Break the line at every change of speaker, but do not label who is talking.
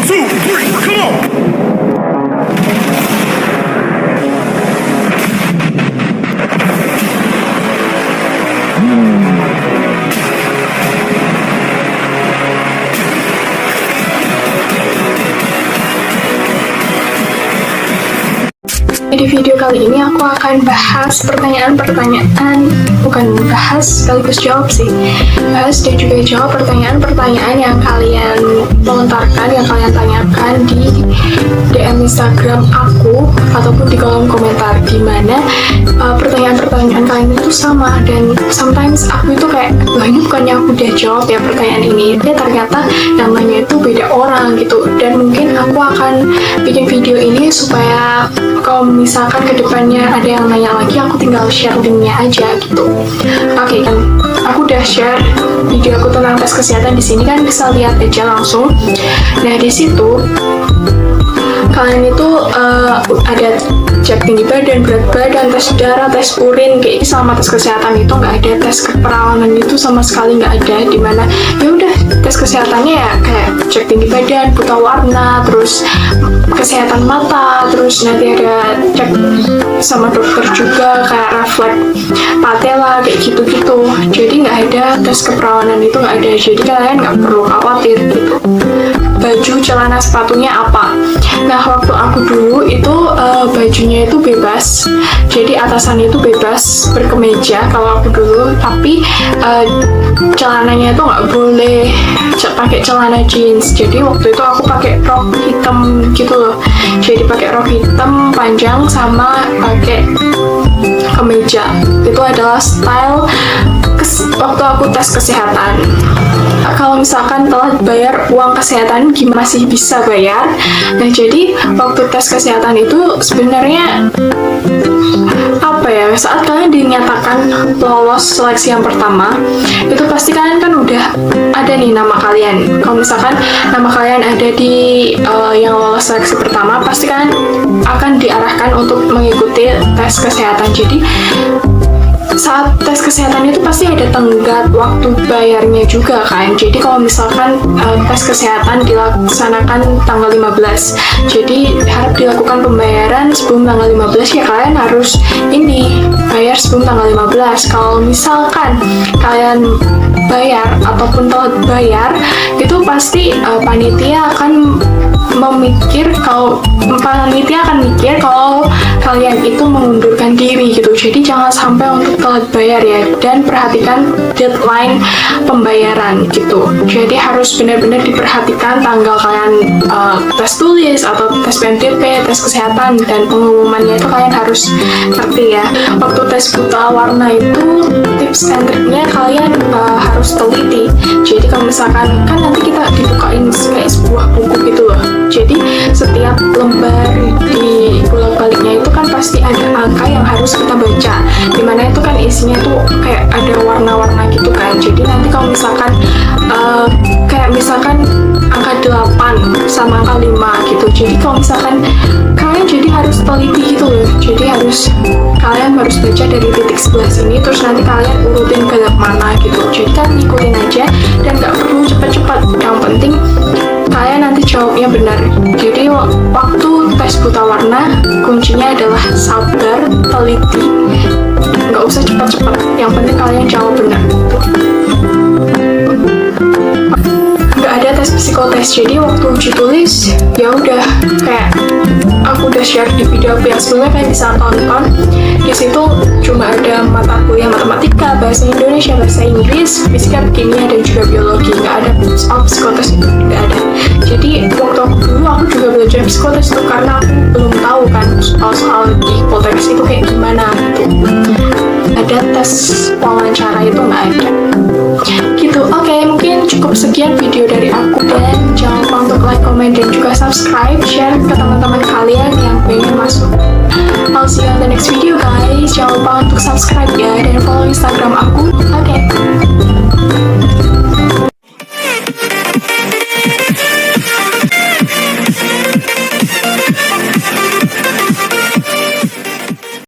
2, 3, come on!
Di video kali ini aku akan bahas pertanyaan-pertanyaan, bukan bahas sekaligus jawab sih, bahas dan juga jawab pertanyaan-pertanyaan yang kalian lontarkan, yang kalian tanyakan di DM Instagram aku ataupun di kolom komentar, dimana pertanyaan-pertanyaan kalian itu sama, dan sometimes aku itu kayak, wah ini bukannya aku udah jawab ya pertanyaan ini, ya ternyata namanya itu beda orang gitu. Dan mungkin aku akan bikin video ini supaya kalau misalkan kedepannya ada yang nanya lagi, aku tinggal share linknya aja gitu. Oke, kan aku udah share video aku tentang tes kesehatan di sini, kan bisa lihat aja langsung. Nah di situ kalian itu ada cek tinggi badan, berat badan, tes darah, tes urin, kayak selama tes kesehatan itu nggak ada tes keperawanan, itu sama sekali nggak ada. Dimana ya udah tes kesehatannya ya kayak cek tinggi badan, buta warna, terus kesehatan mata, terus nanti ada cek sama dokter juga kayak refleks patella kayak gitu-gitu. Jadi nggak ada tes keperawanan, itu nggak ada, jadi kalian nggak perlu khawatir gitu. Baju, celana, sepatunya apa? Nah waktu aku dulu itu bajunya itu bebas, jadi atasannya itu bebas berkemeja kalau aku dulu, tapi celananya itu nggak boleh pakai celana jeans. Jadi waktu itu aku pakai rok hitam gitu loh, jadi pakai rok hitam panjang sama pakai kemeja. Itu adalah style waktu aku tes kesehatan. Kalau misalkan telat bayar uang kesehatan, gimana masih bisa bayar? Nah jadi waktu tes kesehatan itu sebenarnya apa ya, saat kalian dinyatakan lolos seleksi yang pertama, itu pasti kalian kan udah ada nih nama kalian. Kalau misalkan nama kalian ada di yang lolos seleksi pertama, pasti kalian akan diarahkan untuk mengikuti tes kesehatan. Jadi saat tes kesehatan itu pasti ada tenggat waktu bayarnya juga kan. Jadi kalau misalkan tes kesehatan dilaksanakan tanggal 15, jadi harap dilakukan pembayaran sebelum tanggal 15 ya, kalian harus ini bayar sebelum tanggal 15. Kalau misalkan kalian bayar ataupun telat bayar, itu pasti panitia akan mikir kalau kalian itu mengundurkan diri gitu. Jadi jangan sampai untuk telat bayar ya, dan perhatikan deadline pembayaran gitu. Jadi harus benar-benar diperhatikan tanggal kalian tes tulis atau tes PMDP, tes kesehatan, dan pengumumannya itu kalian harus ngerti ya. Waktu tes buta warna itu tips and triknya kalian harus teliti. Jadi kalau misalkan kan nanti kita dibukain kayak sebuah buku gitu loh, jadi setiap lembar di bolak-baliknya itu kan pasti ada angka yang harus kita baca, dimana itu kan isinya tuh kayak ada warna-warna gitu kan. Jadi nanti kalau misalkan kayak misalkan angka 8 sama angka 5 gitu, jadi kalau misalkan kalian jadi harus teliti gitu loh. Jadi kalian harus baca dari titik sebelah sini, terus nanti kalian urutin ke mana gitu. Jadi kan ikutin aja dan gak perlu cepat-cepat, yang penting kalian nanti jawabnya benar. Jadi waktu tes buta warna kuncinya adalah sabar, teliti, nggak usah cepat-cepat, yang penting kalian jawab benar. Nggak ada tes psikotes, jadi waktu uji tulis ya udah kayak aku udah share di video aku yang sebelumnya, kalian bisa tonton. Di situ cuma ada mata kuliah matematika, bahasa Indonesia, bahasa Inggris, fisika, kimia, dan juga biologi. Nggak ada soal psikotes, itu nggak ada. Jadi waktu aku juga belajar psikotes itu karena aku belum tahu kan soal di poltekkes itu kayak gimana gitu. Ada tes wawancara itu nggak ada gitu. Oke, mungkin cukup sekian video dari aku, dan jangan lupa untuk like, comment, dan juga subscribe, share ke teman-teman kalian yang pengen masuk. I'll see you on the next video guys. Jangan lupa untuk subscribe ya, dan follow Instagram aku. Oke.